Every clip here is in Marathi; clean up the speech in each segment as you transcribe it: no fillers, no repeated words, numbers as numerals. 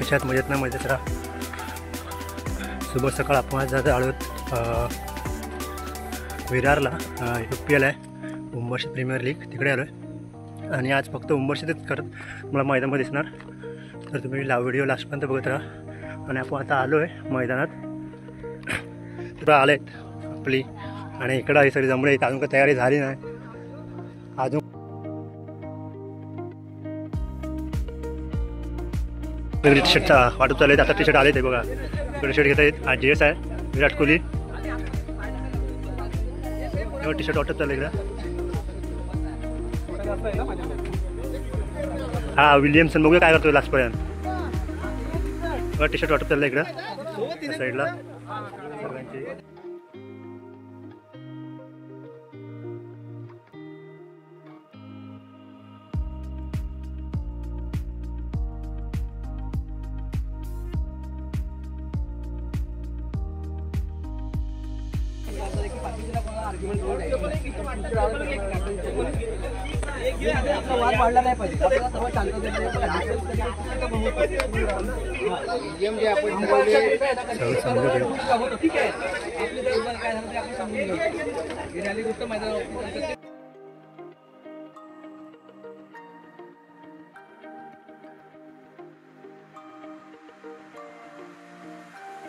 कशात मजेत ना मजेत राहा. सुबह सकाळ आपण आज जात आलो विरारला. UPL आहे, उंबरशी प्रीमियर लीग, तिकडे आलो आहे. आणि आज फक्त उंबरशीतच करत मला मैदानामध्ये दिसणार, तर तुम्ही व्हिडिओ लास्टपर्यंत बघत राहा. आणि आपण आता आलो आहे मैदानात, तिथं आले आहेत आपली. आणि इकडं ही सगळी जमले, अजून काही तयारी झाली नाही अजून. टी शर्टचा वाटप चालू आहे, आता टी शर्ट आले ते बघा. इकडे शर्ट घेता येत. आज JS आहे, विराट कोहली. टी शर्ट वाटप चालू इकडं. हा विलियमसन, बघूया काय करतोय लास्टपर्यंत. टी शर्ट वाटप चाललं इकडं साईडला सगळ्यांची.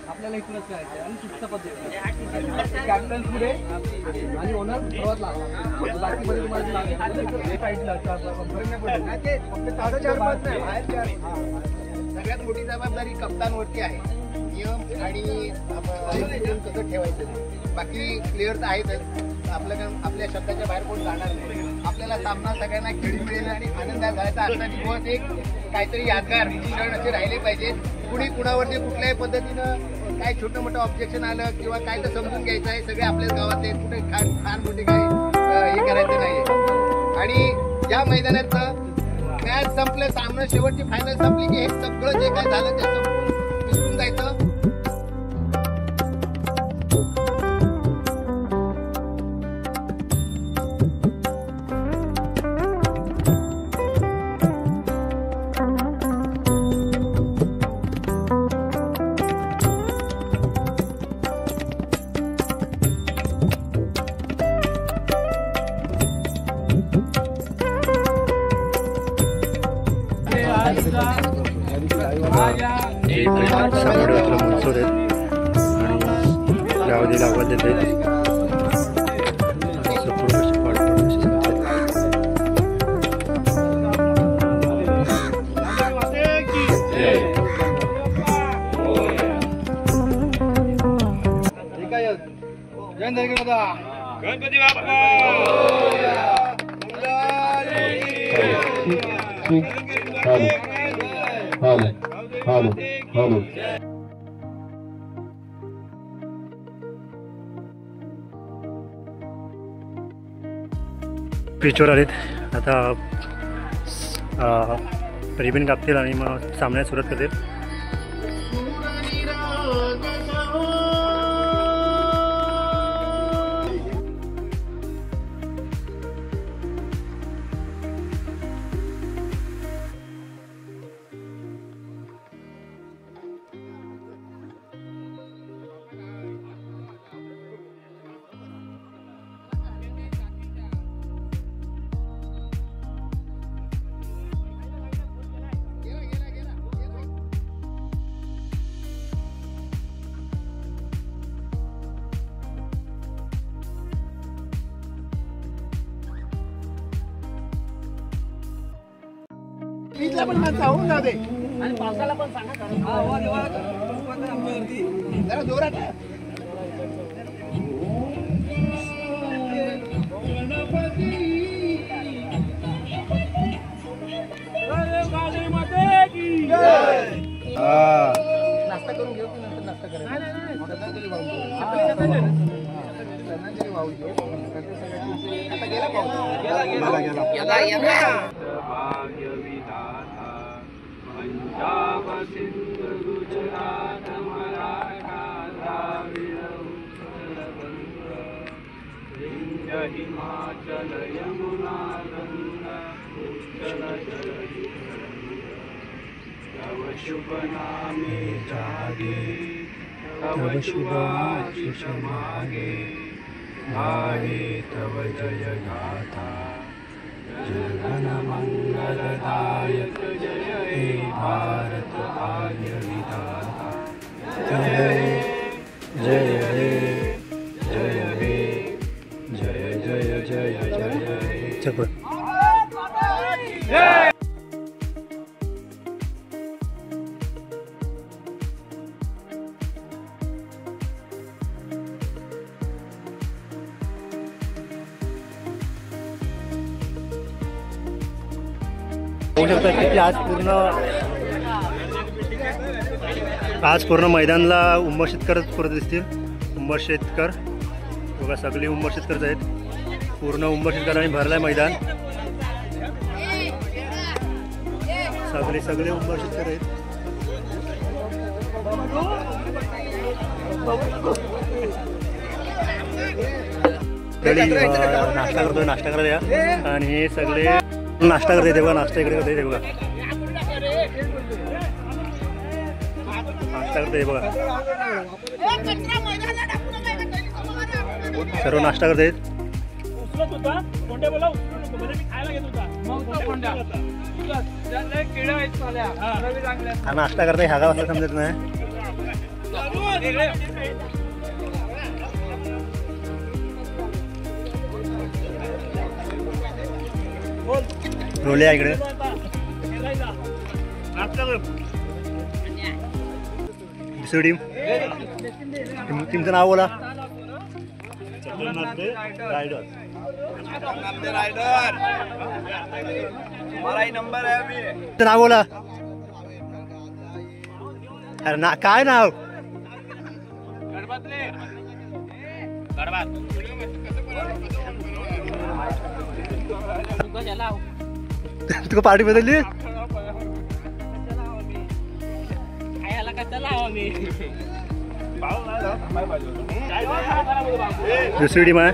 आपल्याला इकडंच करायचं आणि शिस्त पद्धती कॅप्टन पुढे आणि ओनर सर्वात लागला. बाकीमध्ये तुम्हाला सगळ्यात मोठी जबाबदारी कप्तानवरती आहे. नियम आणि कसं ठेवायचं. बाकी प्लेयर तर आहेतच, आपल्या शब्दाच्या बाहेर कोण जाणार नाही. आपल्याला सामना सगळ्यांना खेळी मिळेल आणि आनंदात जायचा. आजचा दिवस एक काहीतरी यादगार क्षण असे राहिले पाहिजे. कुणी कुणावरती कुठल्याही पद्धतीनं काय छोटं मोठं ऑब्जेक्शन आलं किंवा काय तर समजून घ्यायचं आहे. सगळे आपल्याच गावातले, कुठे खान मोठे काय हे करायचं नाही. आणि या मैदानात मॅच संपलं, सामना शेवटची फायनल संपली की हे सगळं जे काय झालं ते संपून विसरून जायचं. सामोरं मनसूर आहेत आणि यावधीला आवाज देत आहेत. गणपती बाप्पा पिचवर आलेत. आता रिबीन कापतील आणि मग सामन्यात सुरुवात करतील. ला पण जाऊन जाऊ दे आणि पावसाला पण सांगा जरा जोरात. नाश्ता करून घेऊ की नंतर नाश्ता करायचा. आता गेला पाऊस, गेला पंजाब सिंध गुजरात मराठा द्राविड विंध्य हिमाचल यमुना गंगा उत्कल तव शुभ नामे जागे तव शुभ आशीष मागे गाये तव जय गाथा जन मंगलदायक हे भारत आर्य विधाता जय जय हे जय हे जय जय जय जय जय होऊ शकतं की आज पूर्ण मैदानला उंबर शेतकरच परत दिसतील. उंबर शेतकर बघा, सगळे उंबर शेतकरच आहेत. पूर्ण उंबर शेतकरांनी भरलाय मैदान. सगळे उंबर शेतकर आहेत. नाश्ता करत या आणि हे सगळे नाश्ता करते ते बघा. नाश्ता इकडे करते ते बघा. नाश्ता करते बघा. सर्व नाश्ता करते. हा नाश्ता करते ह्या गावाला समजत नाही. रोले इकडे. दुसरी टीमचं नाव बोला. रायडर. नाव बोला. अरे ना काय नाव. तुका पार्टी बदलली. दुसरी टीम आहे.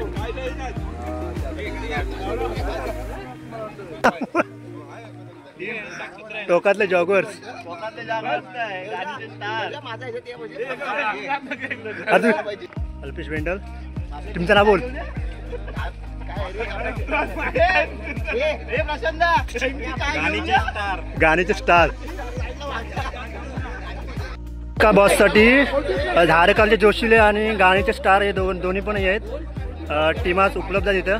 टोकातले जॉगर्स. अल्पेश वेंडल. तुमचं नाव बोल. गाण्याचे स्टार. का बॉससाठी धारेकालचे जोशीले आणि गाण्याचे स्टार हे दोन्ही पण आहेत. टीमाच उपलब्ध आहेत इथं.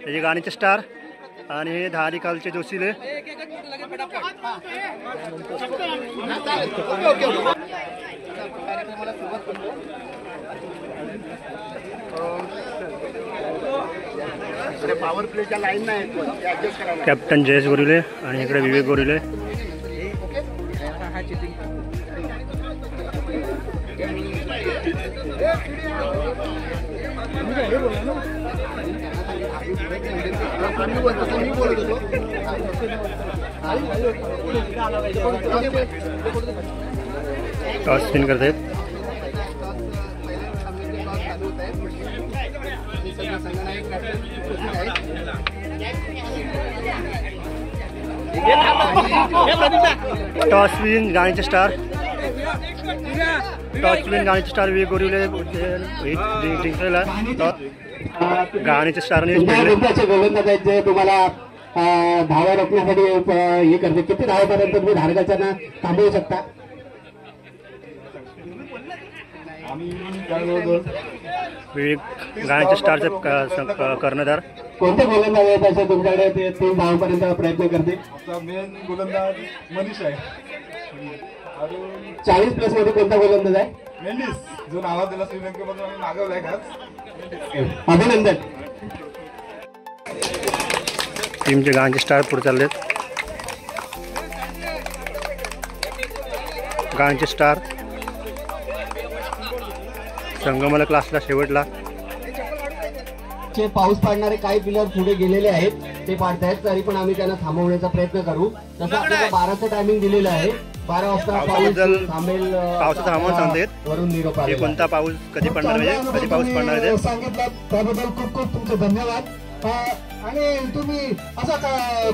त्याचे गाण्याचे स्टार आणि हे धारेकालचे जोशीले. पॉवर प्लेच्या लाईन नाही. कॅप्टन जयेश गोरिले आणि इकडे विवेक गोरिले. टॉस स्पिन करतायत. टॉस विन गाण्याचे स्टार. टॉस विन गाण्याचे स्टार विवेक गोरिले जिंकलेला. गाण्याचे स्टार गोलंदाज आहेत जे तुम्हाला धावा रोखण्यासाठी हे करते. किती धावापर्यंत तुम्ही धारकाच्यांना थांबवू शकता. विवेक गाण्याचे स्टारचे कर्णधार. कोणते गोलंदाज आहेत असे तुमच्याकडे ते 3 धावापर्यंत प्रयत्न करते. मेन गोलंदाज मनीष आहे. 40+ मध्ये कोणता गोलंदाज आहे. मेंडिस जो नावा दिला श्रीलंकेमधून आम्ही मागवलाय खास. अभिनंदन. टीमचे गाण्याचे स्टार पुढे चाललेत. गाण्याचे स्टार संगमला क्लासला शेवटला. पाऊस पाडणारे काही प्लेयर पुढे गेलेले आहेत. ते पाडतायत तरी पण आम्ही त्यांना थांबवण्याचा प्रयत्न करू. तसं आपल्याला 12चं टायमिंग दिलेलं आहे. 12 वाजता पाऊस थांबेल. पावसाचं हवामान सांगतात वरून निरोप कोणता पाऊस कधी पडणार म्हणजे कधी पाऊस पडणार आहे. सांगितलं त्याबद्दल खूप खूप तुमचे धन्यवाद. आणि तुम्ही असं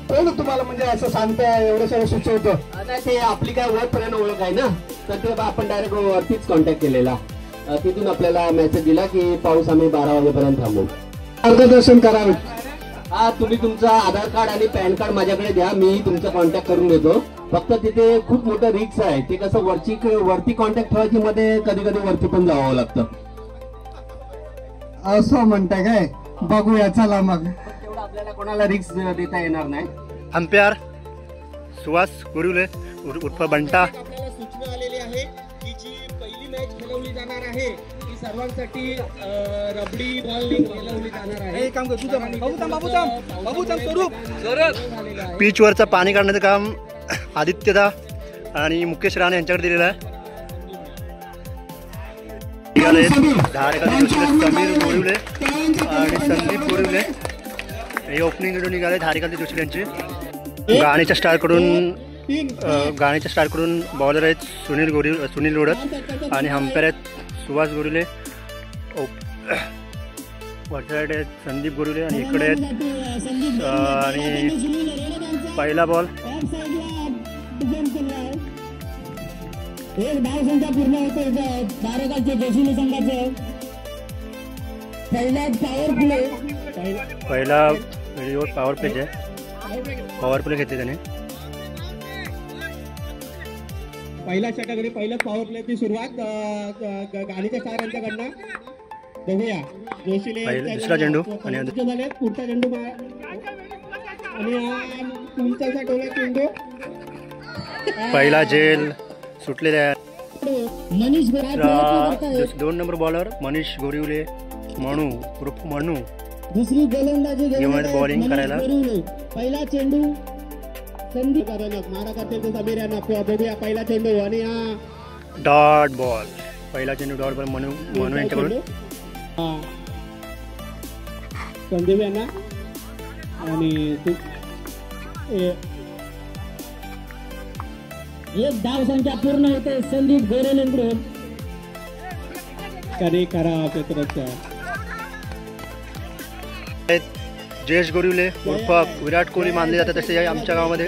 कोण तुम्हाला म्हणजे असं सांगताय एवढं सगळं सुचवतं? आता ते आपली काय वरपर्यंत ओळख आहे ना, तर ते आपण डायरेक्ट वरतीच कॉन्टॅक्ट केलेला. तिथून आपल्याला मेसेज दिला की पाऊस आम्ही 12 वाजेपर्यंत थांबू. मार्गदर्शन करावे. हा, तुम्ही तुमचा आधार कार्ड आणि पॅन कार्ड माझ्याकडे द्या, मी तुमचा कॉन्टॅक्ट करून देतो. फक्त तिथे खूप मोठं रिक्स आहे, ते कसं वरती कॉन्टॅक्ट ठेवायची मध्ये कधी कधी वरती पण जावं लागतं. असं म्हणताय काय? बघूया चला मग. तेवढं आपल्याला कोणाला रिक्स देता येणार नाही. अंपायर सुहास गोरिवले उर्फ बंटा. आपल्याला सूचना आलेली आहे की जी पहिली मॅच खेळवली जाणार आहे ती सर्वांसाठी रबडी बॉल खेळवली जाणार आहे. पिचवरचं पाणी काढण्याचं काम आदित्यदा आणि मुकेश राणे यांच्याकडे दिलेलं आहे. धारेखाली जोशीले समीर गोरिवले आणि संदीप गोरिवले हे ओपनिंग घेऊन निघाले. धारेखाली जोशीले यांची गाणीच्या स्टारकडून बॉलर आहेत सुनील लोडत आणि अंपायर आहेत सुहास गोरिवले. वरच्या साईड आहेत संदीप गोरिवले आणि इकडे आहेत आणि पहिला बॉल. एक धाव संख्या पूर्ण होते धारेखालचे जोशीले संघाचे. पहिला व्हिडिओ पॉवर प्लेच आहे. पॉवर प्ले घेतले त्याने. पहिल्या षटकाने पहिल्याच पॉवर प्लेची सुरुवात गाडीच्या स्टारांच्याकडनं. बघूया जोशीले दुसरा चेंडू आणि झाले. पुढचा चेंडू आणि तुमचा टोला चेंडू. पहिला झेल सुटलेले आहे. मनीष 2 नंबर बॉलर मनीष गोरिवले मनू दुसरी गोलंदाजी घेऊन बॉलिंग करायला. पहिला चेंडू संदीप मारा करते समीर यांना. बघूया पहिला चेंडू आणि हा डॉट बॉल. पहिला चेंडू डॉट बॉल मनू यांच्याकडून. संदीप यांना आणि एक धाव संख्या पूर्ण होते संदीप गोरेलेंकडून. करा क्षेत्राच्या जयेश गोरिवले उर्फ विराट कोहली मानले जातात तसे आमच्या गावामध्ये.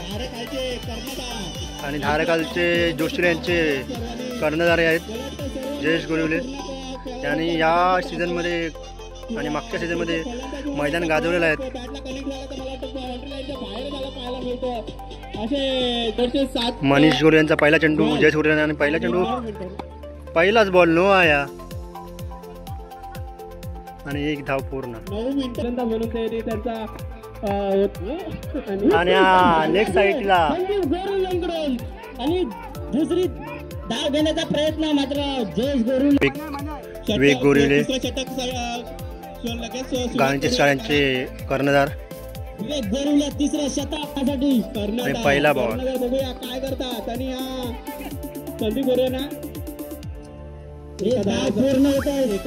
आणि धारेखालचे जोशीले यांचे कर्णधार आहेत जयेश गोरिवले. त्यांनी या सीझनमध्ये आणि मागच्या सीझनमध्ये मैदान गाजवलेलं आहे. मनीष गोरे यांचा पहिला चेंडू जयेश गोरे आणि पहिला चेंडू पहिलाच बॉल नो आया आणि एक धाव पूर्ण. 9 मिनिटांचा म्हणून त्यांचा आणि नेक्स्ट साईडला आणि दुसरी धाव घेण्याचा प्रयत्न मात्र जयेश गोरिवले गाणीचे शाळांचे कर्णधार. गोरिवले तिसऱ्या शतकासाठी आणि पहिला बॉल. बघूया काय करतात. आणि संदीप गोरेना पूर्ण होत आहे.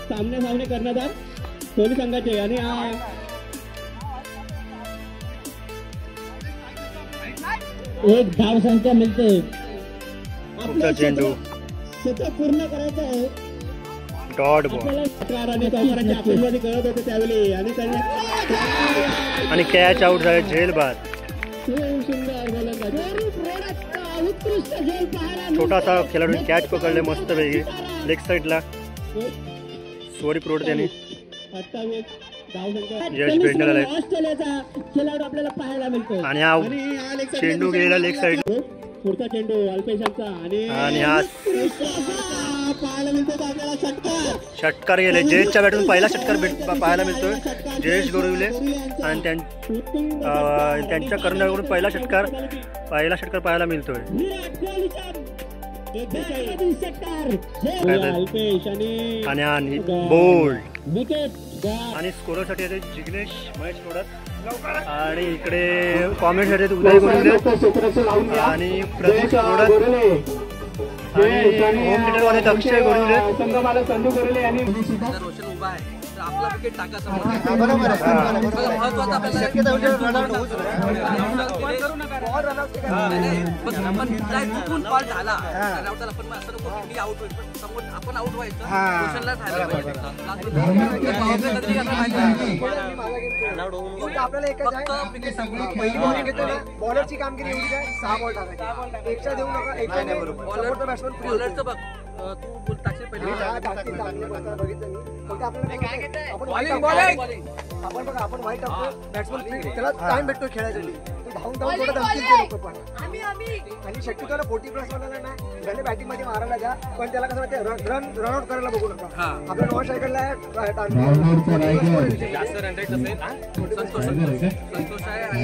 सामने कर्णधार दोन्ही संघाचे. आणि एक धाव संख्या मिळते. पुढचा चेंडू शतक पूर्ण करायचं आहे. डॉट बॉल कळत होते त्यावेळी. आणि कॅच आउट झाले. झेल बाद. उत्कृष्ट झेल पाहायला छोटासा खेळाडू कॅच पकडले मस्त पैकी लेग साईडला. सोडी प्रोड त्याने यश भेटणार आहे. ऑस्ट्रेलियाचा खेळाडू आपल्याला पाहायला मिळतो. आणि हा चेंडू गेलेला लेग साईड. पुढचा चेंडू अल्पेशांचा आणि हा पाहायला मिळतो आपल्याला. षटकार गेले. जयेशच्या बॅटून पहिला षटकार पाहायला मिळतोय जयेश गोरिवले आणि त्यांच्या कर्णधाराकडून पहिला षटकार पाहायला मिळतोय. आणि बोल्ड आणि स्कोरसाठी येते जिग्नेश महेश तोडत. आणि इकडे कॉमेंटसाठी येते उदय गोरिवले आणि प्रदीप तोडत. आणि होम थिएटरवाले अक्षय गोरिवले. संघ मला संधू गोरिवले आणि रोशन उभा आहे तर आपला विकेट टाकायचा बरोबर आहे. महत्वाचं आपल्याला शक्यता म्हणजे रनआउट होऊच नये. पण चुकून बॉल झाला रनआउटला पण असं नको की मी आउट होईल पण समोर आपण आउट व्हायचं क्वेश्चनला झालं पाहिजे आपल्याला एकच आहे पहिली बॉलिंग घेतो ना बॉलरची कामगिरी एवढी काय 6 बॉल टाकायचे एकचा देऊ नका एका बरोबर बॅट्समन बॉलरचं बघ तू बोल टाकशील पहिले आपण बघा आपण वाईट टाकतो बॅट्समन त्याला टाइम भेटतो खेळायसाठी धावून थोडं दमतील ते लोक पण आणि शक्यतो 40 प्लस वाला ना भले बॅटिंग मध्ये मारायला द्या पण त्याला कसं वाटतं रनआउट करायला बघू नका आपल्या नॉन स्ट्रायकरला जास्त रन रेट असेल संतोष आहे आणि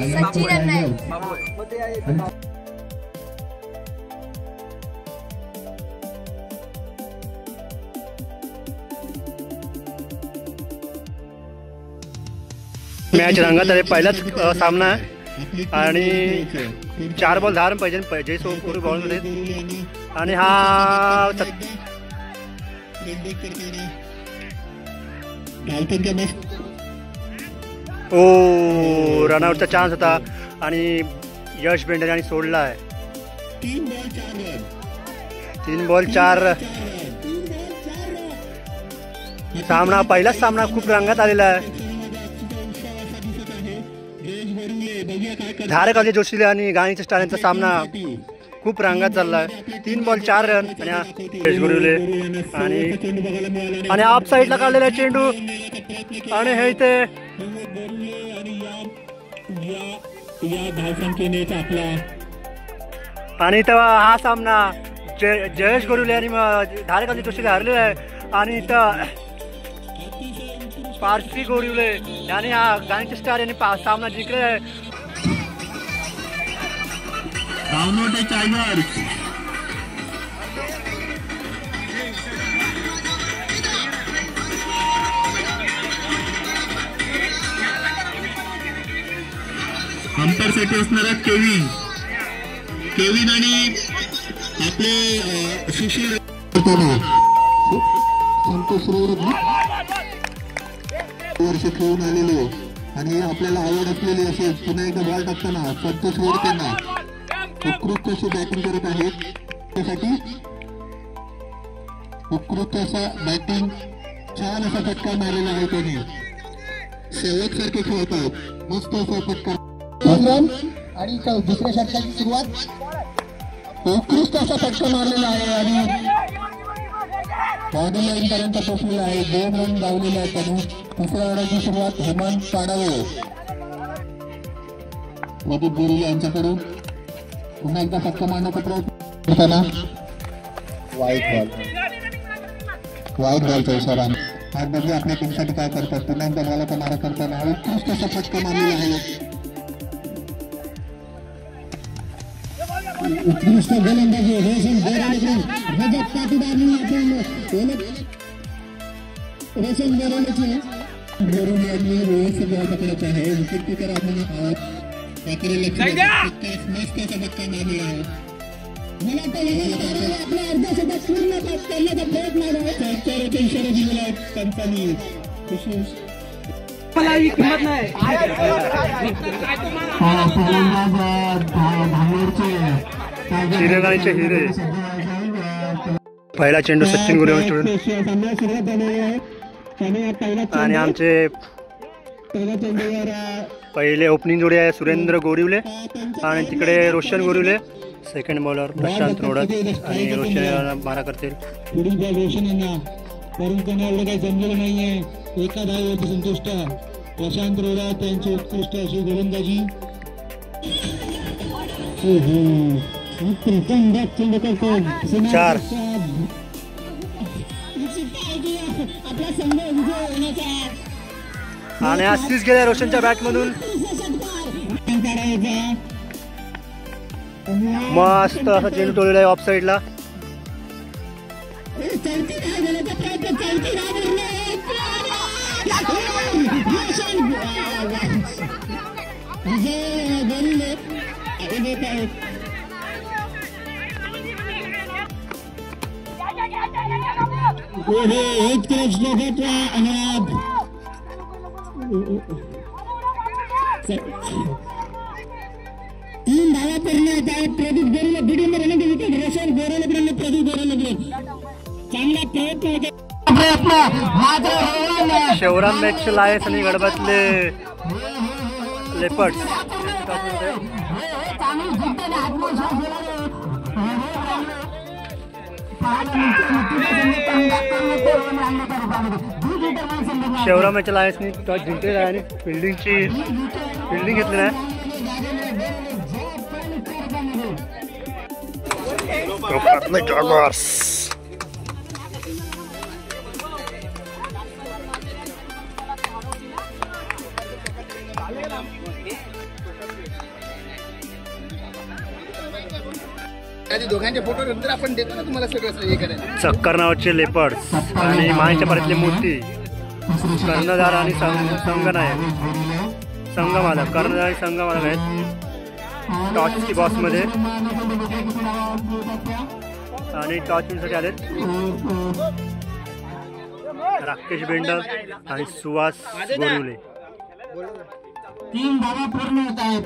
बाबू आहे मॅच रंगात आले. पहिलाच सामना आहे आणि 4 बॉल 10 रन पाहिजे जयस्वाल बॉलमध्ये आणि हा ओ रनआउटचा चान्स होता आणि यश बेंडर यांनी सोडला आहे. 3 बॉल 4 सामना पहिलाच सामना खूप रंगात आलेला आहे. धारक अजय जोशी आणि गाणीच्या स्टारांचा सामना खूप रंगात चाललाय. 3 बॉल 4 रन आणि गुरुले आणि ऑफ साईडला काढलेला चेंडू आणि हे इथे आणि तेव्हा हा सामना जयेश गोरुले आणि धारक अजय जोशी हरलेला आहे आणि इथं पारसी गोरिवले याने हा गाणीचे स्टार यांनी सामना जिंकले आहे. अंपायरसाठी असणारा केविन आणि आपले सुशील संतोष वर्ष खेळून आलेले आणि आपल्याला आवड असलेली असेल पुन्हा एकदा बॉल टाकताना संतोष रोड त्यांना उत्कृष्ट अशी बॅटिंग करत आहेत. त्यासाठी उत्कृष्ट असा बॅटिंग छान असा फटका मारलेला आहे त्यांनी. सेवक सारखे खेळतात मस्त असा फटका आणि दुसऱ्या षटकाची सुरुवात उत्कृष्ट असा फटका मारलेला आहे आणि बाउंड्री लाईन पर्यंत पोहोचलेला आहे. 2 रन धावलेले आहेत त्यांनी. तिसऱ्या ओव्हरची सुरुवात हेमंत पाडावे प्रदीप बोरिले यांच्याकडून पुन्हा एकदा फटका मारण्याचा प्रयत्न करताना वाईट बॉलचा इशारा. आज बघूया आपल्या टीमसाठी काय करतात. पुन्हा एकदा बॉलाचा मारा करताना उत्कृष्ट असा फटका मारलेला आहे. उत्कृष्ट गोलंदाजी रोशन रजत पाटीदार रोशन बोरोले यांनी रोहित बॉल पकडायचा आहे. विकेट किपर आपण त्याकडे लक्ष मस्त असा फटका मारलेला आहे. मला आपल्या अर्ध्या शतक पूर्ण करण्याचा प्रयत्न आहे. इशारा दिलेला आहे पंचांनी. मला ही किंमत नाही. हिरेगाणीचे हिरे पहिला चेंडू सचिन गुरेवंच आणि आमचे पहिले ओपनिंग जोडी आहे सुरेंद्र गोरिवले आणि तिकडे रोशन गोरिवले. सेकंड बॉलर प्रशांत रोडक आणि रोशन मारा करतील. पुढील बॉल रोशन यांना करून त्यांना एवढं काही जमलेलं नाहीये. एका धावेवरती संतुष्ट प्रशांत रोडक त्यांची उत्कृष्ट अशी गोलंदाजी. चार आणि आशीष गेल्या रोशनच्या बॅटमधून मस्त असा चेंडू टोललेला आहे ऑफ साईडला. एक तीन धावा पूर्ण होत आहेत. Pradeep Gorela between running wicket Roshan Gorela Pradeep Gorela चांगला प्रयत्न होता. शिवराम मॅच लायस आणि गडबातले लेपर्ड्स शिवरामाच्या लायन्सनी टॉस जिंकलेला आहे आणि फिल्डिंग घेतलेला आहे. आधी दोघांचे फोटो नंतर आपण देतो ना तुम्हाला सगळं हे करायला. चक्कर नावाचे लेपर्ड्स आणि माहीच्या परतले मोठी कर्णधार आणि संगमालक कर्णधार आणि संगमालक आहेत टॉसची बॉक्समध्ये आणि टॉस विनसाठी आलेत राकेश बेंडल आणि सुहास गोरिवले. तीन धावा पूर्ण होत आहेत.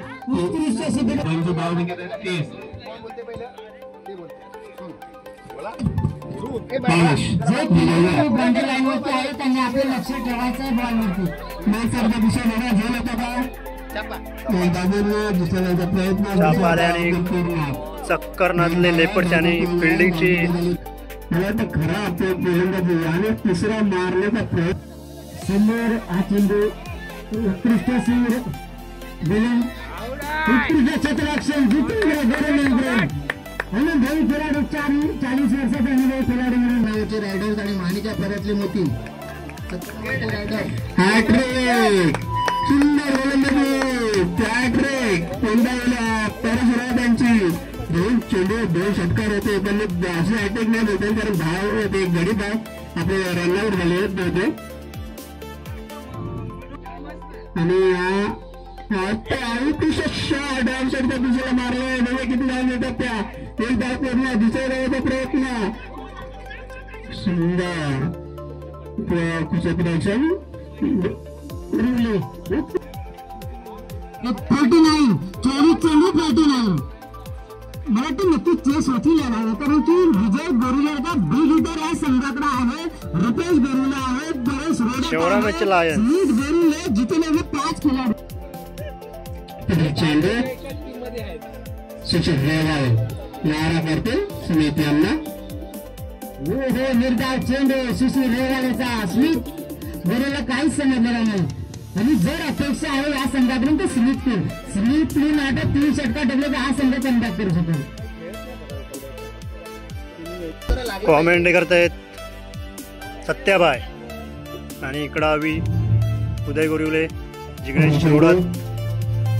लाईनवरती आहे त्यांनी आपलं लक्ष ठेवायचं आहे बॉलवरती. मॅच अर्धा दिशा वेगळा झाला होता का आणि चक्करनाथले लेपर्ड्स आणि फिल्डिंगची मला तर खरा गोलंदाजी आणि तिसरा मारण्याचा प्रयत्न. समोर हा चेंडू उत्कृष्ट सिंग बोलून उत्कृष्ट क्षेत्ररक्षण जितेंद्र गोरेले अनुभवी खेळाडू 40 वर्षाचा अनुभवी खेळाडू म्हणून नावाचे रायडर्स आणि माहीच्या परतले मोती हॅट्रिक सुंदर गोलंदाजी हॅट्रिक कोंडाळला परशुराम यांची 2 चेंडू 2 षटकार होते पण असे हॅट्रिक नाही होते कारण धाव होते गडी धाव आपले रनआउट झाले होते आणि डान्सरच्या दिशेला मारलाय नवे किती धाव मिळतात त्या एक धाव पूर्ण दुसऱ्या धावाचा प्रयत्न सुंदर क्षेत्ररक्षण 49 चेंडू 49 मला वाटतं नक्कीच चेस होतील याला कारण की विजय गोरुलेचा बिग हिटर या संघाकडे आहे. रुपेश गोरुले आहे परेश रोडे स्मिथ गोरुले जितलेले 5 खेळाडू. चेंडू शिक्षक नारा करते स्मिथ यांना निर्धाव चेंडू सुशील रेवालेचा स्मिथ गोरुला काहीच समजलेला नाही आणि जर अपेक्षा आहे या संघाकडून तर स्मिथ आता 3 षटकार ठेवले तर हा संघ कमबॅक करू शकतो. कॉमेंट करतायत सत्याबाई आणि इकडं हवी उदय गोरिवले जिग्नेश शिरोडत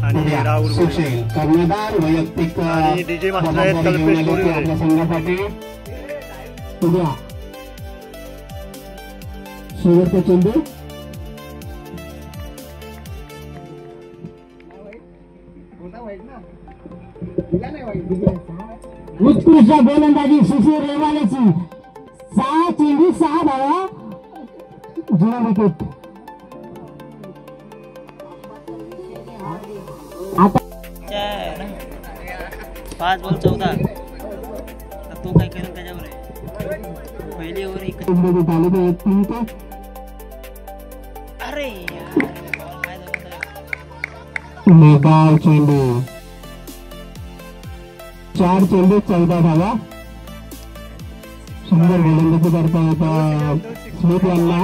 आणि राहुल कर्णधार वैयक्तिक आणि डीजे मास्टर आहेत कल्पेश गोरिवले. संघासाठी उद्या शेवटचा चेंडू उत्कृष्ट गोलंदाजी सुशील रेवालेची 6 चेंडू 6 धावा 0 विकेट. आता 5 बॉल 14 तो काय करेल त्याच्यावर पहिली ओव्हर अरे मेगाव चेंडू 4 चेंडू 14 धावा. सुंदर गोलंदाजी करता येतात स्मिथ यांना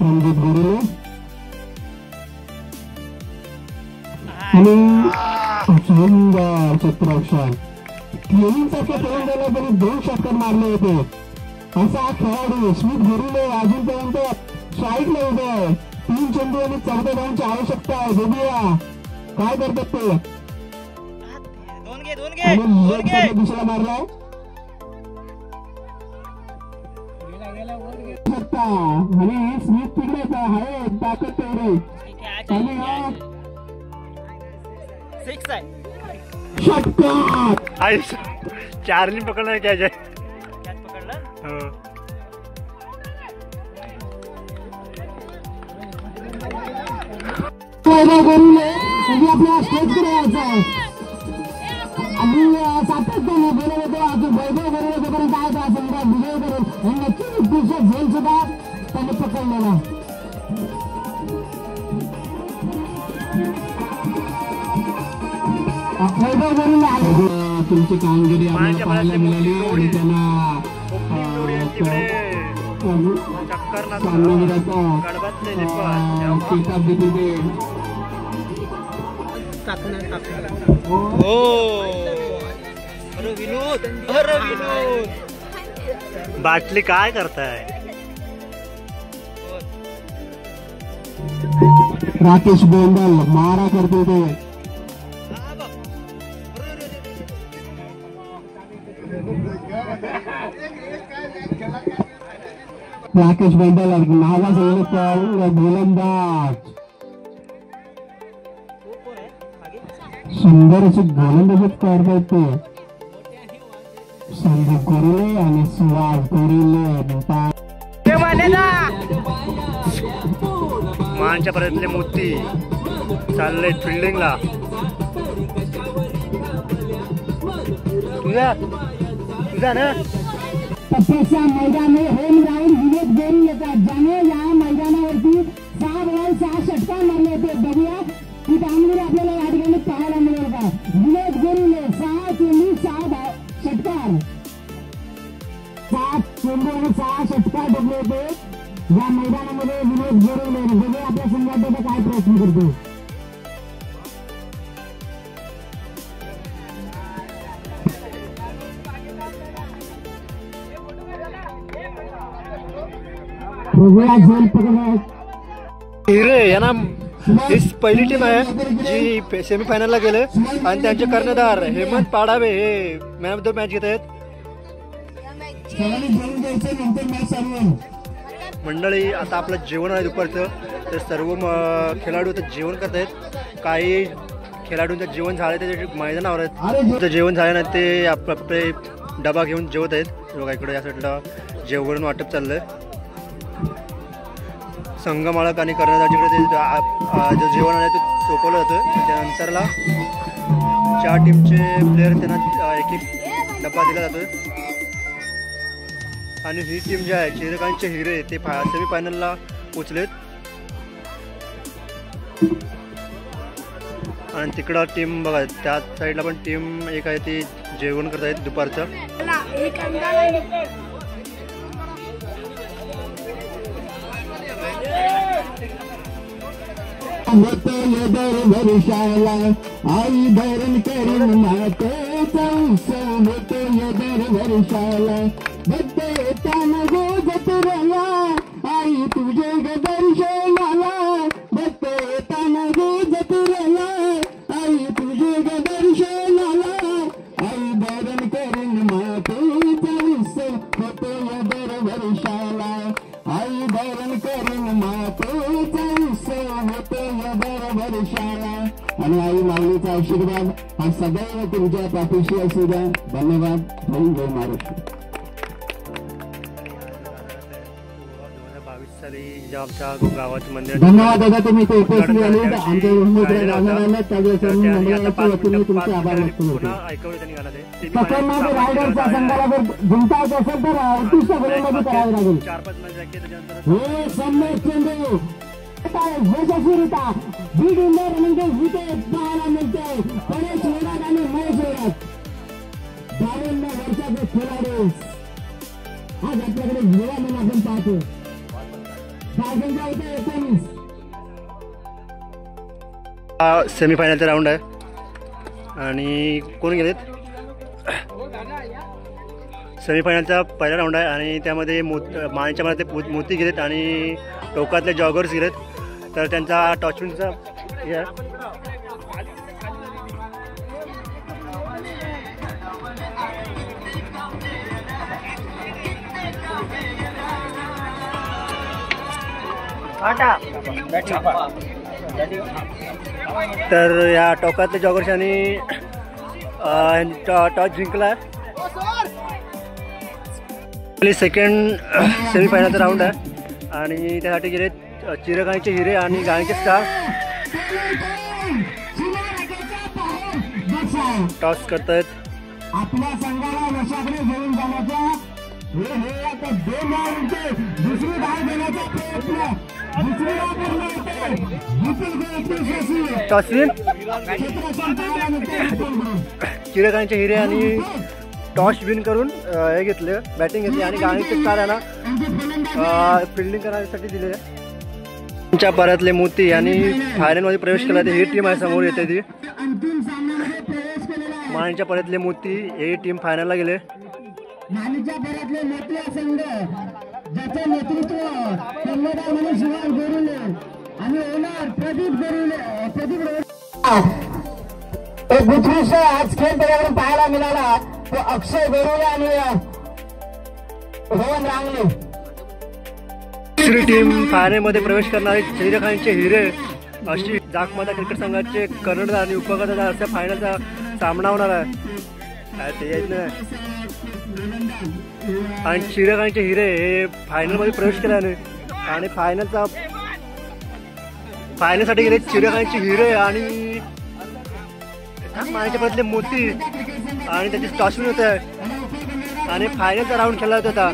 रणजित गोरेले आणि सुंदर क्षेत्ररक्षण. सारख्या फलंदाजाला त्यांनी 2 षटकार मारले होते असा हा खेळाडू स्मिथ गोरेले अजूनपर्यंत स्ट्राईकला उभे आहे. 3 चेंडू आणि 14 धावांची आवश्यकता आहे. बघूया काय करतात ते. दिशेला मारलाय आणि स्मिथ तिकडे आहे ताकद तेवढी षटकार 4 पकडणार कॅच आहे. वैभव गोरुले म्हणजे आपल्या स्टेजकडे यायचं आहे आणि सातत्याने बोलत होतो अजून वैभव गोरुले जोपर्यंत आहे तो संघात विजय करेल आणि नक्कीच पुढचा झेल सुद्धा त्याने पकडलेला. वैभव गोरुले आले तुमची कामगिरी आपल्याला पाहायला मिळाली आणि त्यांना बाटली काय करताय? राकेश बोंडल मारा करतो ते राकेश बोंडल नावा गोलंदाज सुंदर अशी गोलंदाजी करतात ते संदीप गोरुले आणि सुहास गोरुले. मानच्या परतले मोती चालले फिल्डिंगला. तुझा ना टप्प्याच्या मैदानी होम राऊंड विवेक गोरुल येतात ज्याने या मैदानावरती 6 बॉल 6 षटकार मारले होते. बघूया ही कामगिरी आपल्याला या ठिकाणी पाहायला मिळेल का. विवेक गोरुले 6 चेंडू 6 षटकार 7 चेंडू आणि 6 षटकार ठोकले होते या मैदानामध्ये विवेक गोरुले. बघूया आपल्या संघात काय प्रयत्न करतो. हिरे यांना ही पहिली टीम आहे जी सेमीफायनलला गेले आणि त्यांचे कर्णधार हेमंत पाडावे हे मॅन ऑफ द मॅच घेत आहेत. मंडळी आता आपलं जेवण आहे दुपारचं तर सर्व खेळाडू तर जेवण करत आहेत. काही खेळाडूंचं जेवण झालं ते मैदानावर आहेत. जेवण झालं नाही ते आपले डबा घेऊन जेवत आहेत. बघा इकडे या साईडला जेवण वाटप चाललंय. संघमालक आणि कर्णधाराकडे जो जेवण आहे ते सोपवलं जातं. त्यानंतरला 4 टीमचे प्लेयर त्यांना एक एक डबा दिला जातो आणि ही टीम जी आहे चिरकांचे हिरे ते सेमीफायनलला पोचलेत आणि तिकडं टीम बघा त्या साईडला पण टीम एक आहे ती जेवण करत आहेत दुपारचं. होतो यदर वर्षाला आई धरण करून मातेचा उत्सव होतो यदर वर्षाला बघते त्यानं गोज तुरला आई तुझे ग दर्शनाला बघते त्यानं गोज तुरला आई तुझे ग दर्शनाला आई धरण करून मातेचा उत्सव होतो यदर वर्षाला आई धरण करून मातेचा उत्सव होतो यदर वर्षाला. आणि आई माऊलीचा आशीर्वाद हा सदैव तुमच्या पाठीशी असू द्या. धन्यवाद. जय महाराष्ट्र. 2022 साली जेव्हा आमच्या गावाचं मंदिर धन्यवाद दादा तुम्ही इथे उपस्थित आले आमच्या वतीने तुमचे आभार व्यक्त करतो. पकडणारे रायडरच्या संघाला जर जिंकायचं असेल तर उत्कृष्ट गोलंदाजी करावी लागेल. 4-5 मॅच राखले हे सम्यक चेंडू यशस्वीरित्या बीड इंडिया रनिंग विकेट पाहायला मिळते. गणेश ओढात आणि महेश ओढात 52 वर्षाचे खेळाडू आज आपल्याकडे युवा म्हणून आपण पाहतो. सेमीफायनलचा राऊंड आहे आणि कोण गेलेत. सेमीफायनलचा पहिला राऊंड आहे आणि त्यामध्ये मानेच्या मनातले मोती गेलेत आणि टोकातले जॉगर्स गेलेत. तर त्यांचा टॉचविनचा हे आहे. तर या टोकातले जॉगर्सनी टॉस जिंकला. सेकंड सेमीफायनलचा राऊंड आहे आणि त्यासाठी गेले चिरगाणीचे हिरे आणि गाणीचे स्टार. टॉस करतायत. आपल्या संघाला यशाकडे घेऊन जाण्याचा हे आता 2 धावांचे दुसरी धाव देण्याचा प्रयत्न दुसरी धाव पूर्ण होते. Toss win. चिरकांचे हिरे आणि टॉस विन करून हे घेतले, बॅटिंग घेतली आणि गाणीचे ताऱ्यांना फिल्डिंग करण्यासाठी दिले. त्यांच्या पाऱ्यातले मोती आणि फायनलमध्ये प्रवेश केला ते ही टीम आहे समोर येते ती. माणीच्या पाऱ्यातले मोती ही टीम फायनलला गेले. माणीच्या पाऱ्यातले मोती संघ ज्याचे नेतृत्व कर्णधार म्हणून शिवाय गोरुले आणि ओनर प्रदीप गोरुले. एक उत्कृष्ट आज खेळ त्याच्याकडून पाहायला मिळाला तो अक्षय गोरुले आणि रोहन रांगले. दुसरी टीम फायनलमध्ये प्रवेश करणारे चिरखानचे हिरे अशी जाखमाता क्रिकेट संघाचे कर्णधार आणि उपकर्णधार असा फायनलचा सामना होणार आहे. ते येत नाही आणि चिरखानचे हिरे हे फायनलमध्ये प्रवेश केल्याने आणि फायनलसाठी गेले चिरखानचे हिरे आणि माण्याच्या बदले मोती आणि त्याची टॉस विन होत आहे आणि फायनलचा राऊंड खेळला होता.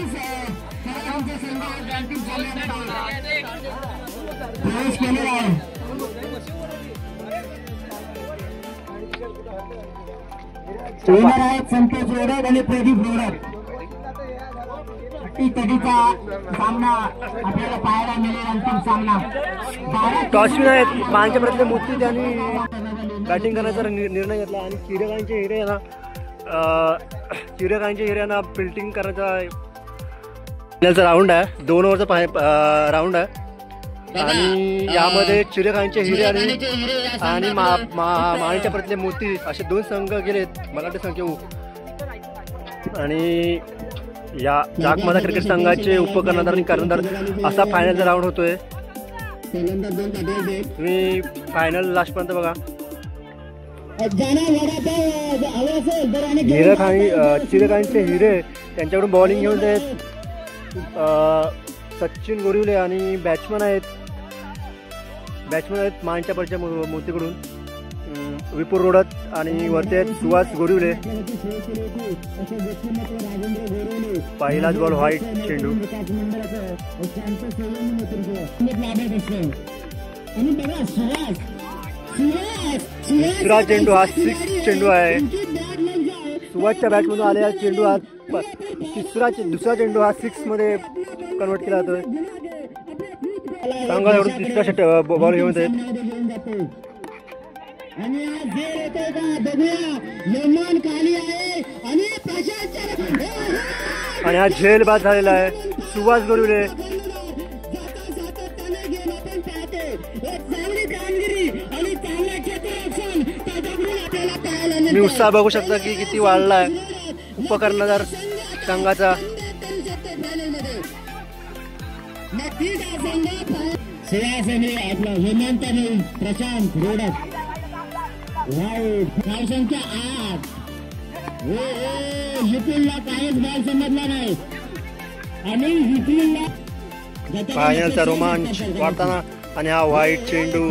ट्रेनर आहेत संतोष रोडक आणि प्रदीप रोडक. कधीचा सामना आपल्याला पाहायला मिळेल. अंतिम सामना टॉस विन आहेत. माणच्या प्रत्येक मोती त्यांनी बॅटिंग करण्याचा निर्णय घेतला आणि चिरखानच्या हिऱ्यांना फिल्डिंग करण्याचा राऊंड आहे. 2 ओव्हरचा राऊंड आहे आणि यामध्ये चिरखानचे हिरे आणि माणीच्या प्रतले मोती असे 2 संघ गेलेत मराठी संघ. आणि या जागमाता क्रिकेट संघाचे उपकर्णधार आणि कर्णधार असा फायनलचा राऊंड होतोय. तुम्ही फायनल लास्टपर्यंत बघा. चिरखानचे हिरे त्यांच्याकडून बॉलिंग घेऊन आहेत सचिन गोरिवले आणि बॅट्समन आहेत माणच्या परच्या मोतीकडून विपुल रोडत आणि वरती आहेत सुहास गोरिवले. पहिलाच बॉल व्हाईट चेंडू. दुसरा चेंडू हा 6 चेंडू आहे. सुहासच्या बॅटमधून आलेला चेंडू हा दुसरा चेंडू हा 6 मध्ये कन्वर्ट केला जातोय. संघाकडून तिसरा बॉल घेऊन आहेत. आणि हा झेल बाद झालेला आहे. सुहास गोरिवले मी उत्साह बघू शकता की किती वाढला आहे उपकर्णधार संघाचा. आपला हेमंत आणि प्रशांत रोडक धावसंख्या 8. विपुलला काहीच बॉल समजला नाही आणि विपुलला फायनलचा रोमांच वाढताना आणि हा व्हाईट चेंडू.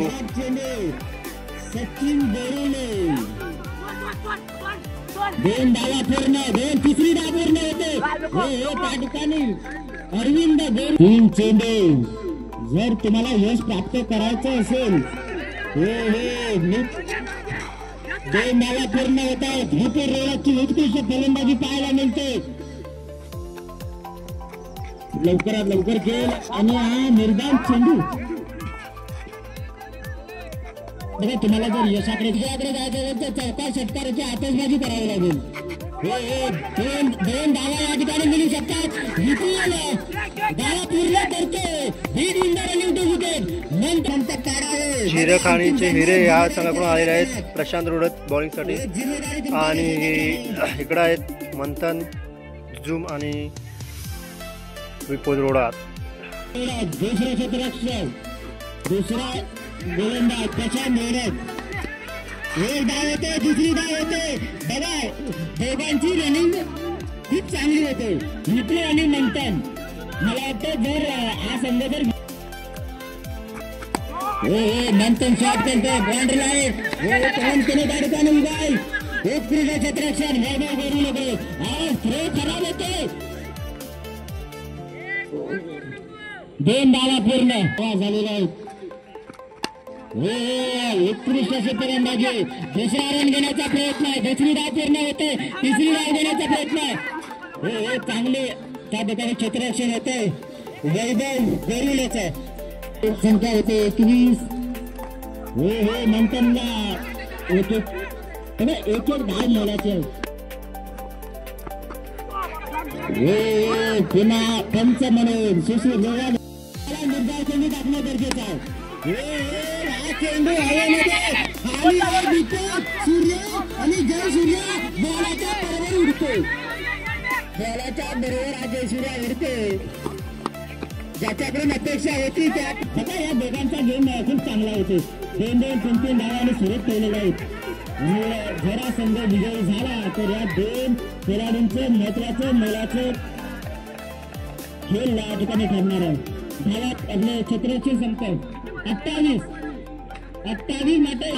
सचिन गोरुले 2 धावा पूर्ण 3री धाव पूर्ण होते. त्या ठिकाणी अरविंद गोरे 3 चेंडू. जर तुम्हाला यश प्राप्त करायचं असेल 2 धावा पूर्ण होत आहेत. विपुल रोडकची उत्कृष्ट फलंदाजी पाहायला मिळते. लवकरात लवकर खेळ आणि हा निर्धार चेंडू. बघा तुम्हाला जर यशाकडे जायचं असेल तर 4 षटकाराची आतषबाजी करावी लागेल. 2 धावा या ठिकाणी मिळू शकतात. विपुल धावा पूर्ण करते. चिरखानचे हिरे या संघाकडून आलेले आहेत. प्रशांत रोडत बॉलिंगसाठी आणि इकडं आहेत मंथन झुम आणि विपुल रोडात. दुसरा क्षेत्ररक्षक दुसरा गोलंदाज प्रशांत रोडत. 1 धाव होते 2री धाव होते. बघा दोघांची रनिंग खूप चांगली होते. विपुल आणि मंथन. मला वाटतं जर हा संघ जर नंतर शॉट करतोय बाउंड्री लाईन कोण केलं त्या ठिकाणी उभाय एक क्रीडा क्षेत्ररक्षण वैभव गोरुले आज थ्रो खराब होते 2 धावा पूर्ण झालेला आहे उत्कृष्ट असे फलंदाजी दुसरा रन घेण्याचा प्रयत्न आहे 2री धाव पूर्ण होते 3री धाव घेण्याचा प्रयत्न आहे चांगले त्या ठिकाणी क्षेत्ररक्षण होते वैभव गोरुलेचं संख्या होते 21 नंतर एक धाव मोलाचे पुन्हा पंच म्हणून सुश्री निर्धार चेंडू टाकणं गरजेचं आहे चेंडू हवेमध्ये सूर्य आणि जय सूर्य बॉलाच्या बरोबर उडतो बॉलाच्या बरोबर हा जय सूर्य उडते ज्याच्याकडून अपेक्षा होती त्या बघा या दोघांचा गेम खूप चांगला होतो 2-2 3-3 धावांनी सुरत ठेवलेला आहे जरा संघ विजयी झाला तर या 2 खेळाडूंचं महत्वाचं मोलाचं खेळ या ठिकाणी ठरणार आहे धावात आपले क्षेत्ररक्षण संपत 28 मध्ये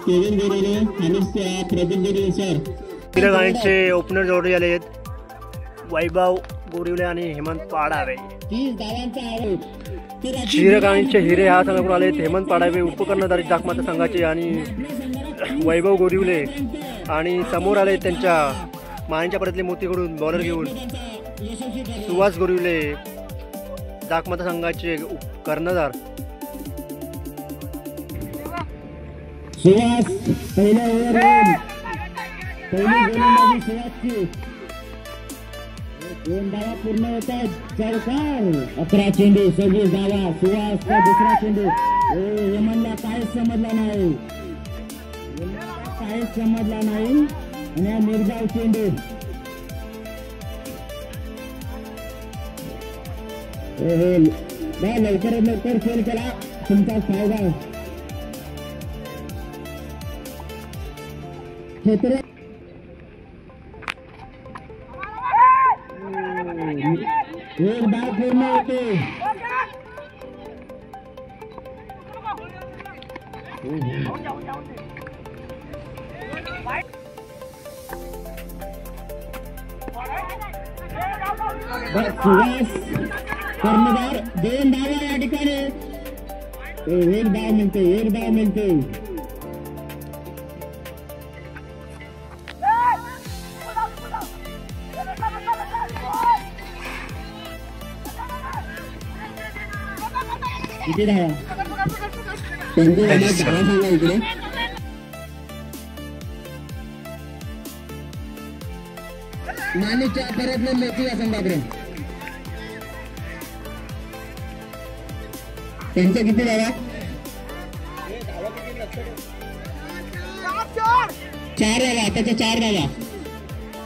केविन गोरेले आणि प्रदीप गोरेले सर चिरगाणीचे ओपनर जोडले आले आहेत वैभव गोरिवले आणि हेमंत पाडावे 30 धावांचा आरोप चिरगाणीचे हिरे हा संघाकडून आले हेमंत पाडावे उपकर्णधारी जाकमाता संघाचे आणि वैभव गोरिवले आणि समोर आले त्यांच्या मायांच्या परतले मोतीकडून बॉलर घेऊन सुहास गोरिवले जाकमाता संघाचे कर्णधार सुहास पहिल्या ओव्हर पहिली गोलंदाजी सुहासची 2 धावा पूर्ण होत आहेत चौकार 11 चेंडू 26 धावा सुहासचा दुसरा चेंडू हेमंतला काहीच समजला नाही आणि निर्धाव चेंडू लवकरात लवकर खेळ केला तुमचा फायदा क्षेत्र एक धाव पूर्ण होते सुहास कर्णधार 2 धावा या ठिकाणी एक धाव मिळते किती धावा धावा सांगा इकडे माणिकच्या परतले मोठी या संघाकडे त्यांच्या किती धावा 4 धावा त्याच्या 4 धावा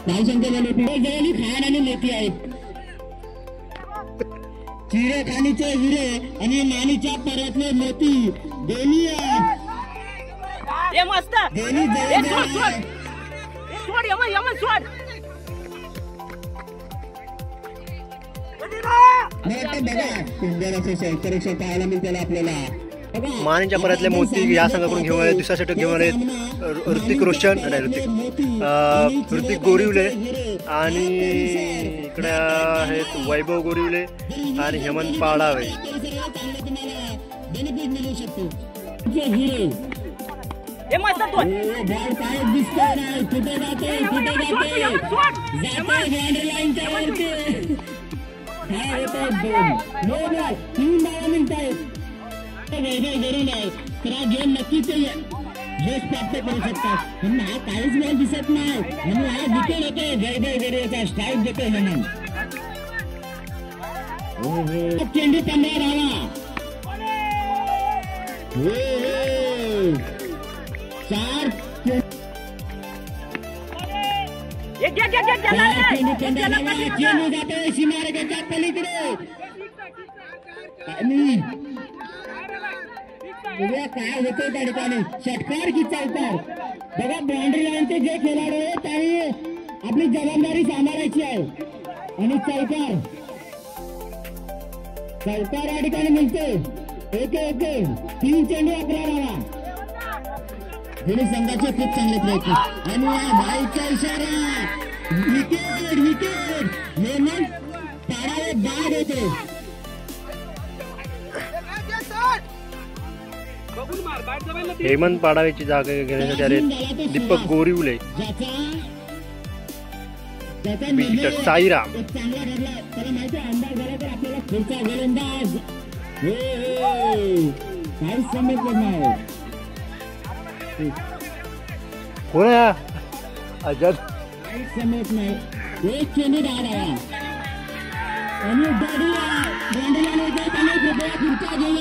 धावसंख्या झाली खान आणि मोठी आहेत चिरेखानीचे हिरे आणि मानीच्या परतले मोती दोन्ही क्षेत्ररक्षण पाहायला मिळते आपल्याला मानेच्या परतले मोती या संघाकडून घेऊन आले दुसऱ्या सेट घेऊन आले ऋतिक रोशन ऋतिक गोरिवले आणि इकडे आहेत वैभव गोरिवले आणि हेमंत पाडावे गेम नक्कीच यश प्राप्त करू शकतात पण हा काहीच वेळ दिसत नाही म्हणून हा विकेट होते वैभव गोरेचा स्ट्राईक देतो हेमंत चेंडू 15 धावा 4 चेंडू जातोय सीमारेषेच्या पलीकडे बघूया काय होतंय त्या ठिकाणी. षटकार की चौकार. बघा बाउंड्री लाईनचे जे खेळाडू आहेत त्यांनी आपली जबाबदारी सांभाळायची आहे. आणि चौकार या ठिकाणी मिळते. ओके 3 चेंडू 11 धावा. दोन्ही संघाचे खूप चांगले प्रयत्न आणि बाईचा इशारा. विकेट हेमंत पाडावे बाद होते. हेमंत पाडावेची जागा घेण्यासाठी आले दीपक गोरिवले, विकेटर साईराम. चांगला ठरला. त्याला माहिती आहे अंदाज झाला तर आपल्याला पुढचा गोलंदाज काहीच समजलं नाही. कोण आहे अजय? काहीच समजत नाही. एक चेंडू 10 धावा आणि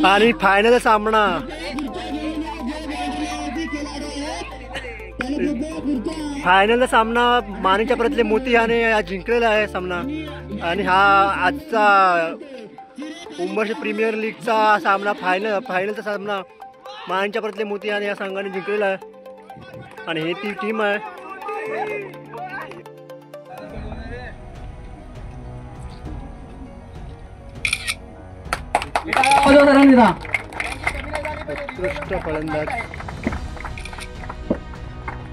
आणि फायनल सामना फायनल सामना मानेच्या परतले मोती याने जिंकलेला आहे सामना. आणि हा आजचा उंबरशी प्रीमियर लीगचा सामना फायनलचा सामना मानेच्या परतले मोती याने या संघाने जिंकलेला आहे. आणि ही ती टीम आहे. उत्कृष्ट फलंदाज.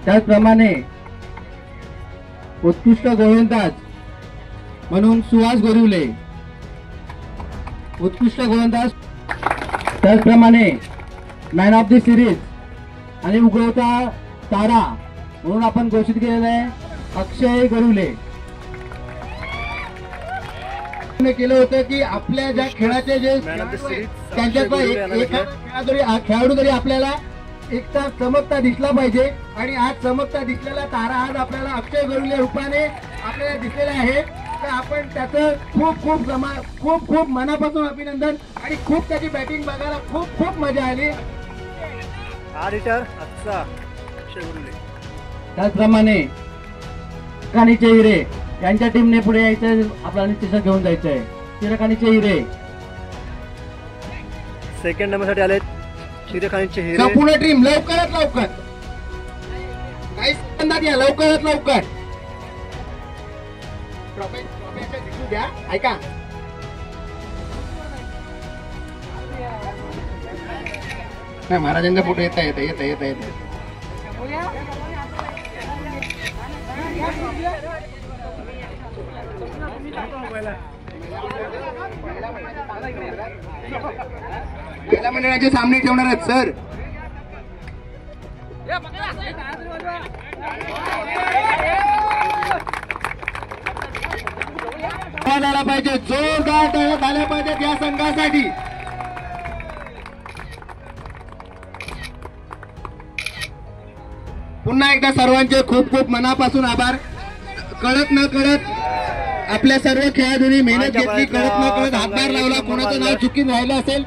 त्याचप्रमाणे उत्कृष्ट गोलंदाज म्हणून सुहास गोरिवले. उत्कृष्ट गोलंदाज. त्याचप्रमाणे मॅन ऑफ द सिरीज आणि उगवता तारा म्हणून आपण घोषित केलेलं आहे अक्षय गोरिवले. केलं होतं की आपल्या ज्या खेळाचे जे त्यांच्यात खेळाडू तरी आपल्याला एकटा चमकता दिसला पाहिजे. आणि आज चमकता दिसलेला तारा आज आपल्याला अक्षय गोरिवले रूपाने आपल्याला दिसलेला आहे. तर आपण त्याचं खूप मनापासून अभिनंदन. आणि खूप त्याची बॅटिंग बघायला खूप मजा आली. त्याचप्रमाणे कानीचे हिरे यांच्या टीमने पुढे यायचं. आपल्याला निश्चित घेऊन जायचं आहे. चिरकानीचे हिरे सेकंड नंबरसाठी आले. चिरकानीचे हिरे संपूर्ण टीम लवकरात लवकर काही सेकंदात या. लवकरात लवकर द्या. ऐका नाही महाराजांचा फोटो येता महिला मंडळाचे सामने ठेवणार आहेत सर. झाला पाहिजे. जोरदार झाल्या पाहिजेत या संघासाठी. पुन्हा एकदा सर्वांचे खूप मनापासून आभार. कळत न कळत आपल्या सर्व खेळाडूंनी मेहनत घेतली. कळत न कळत हातभार लावला. कोणाचं नाव चुकीत राहिलं असेल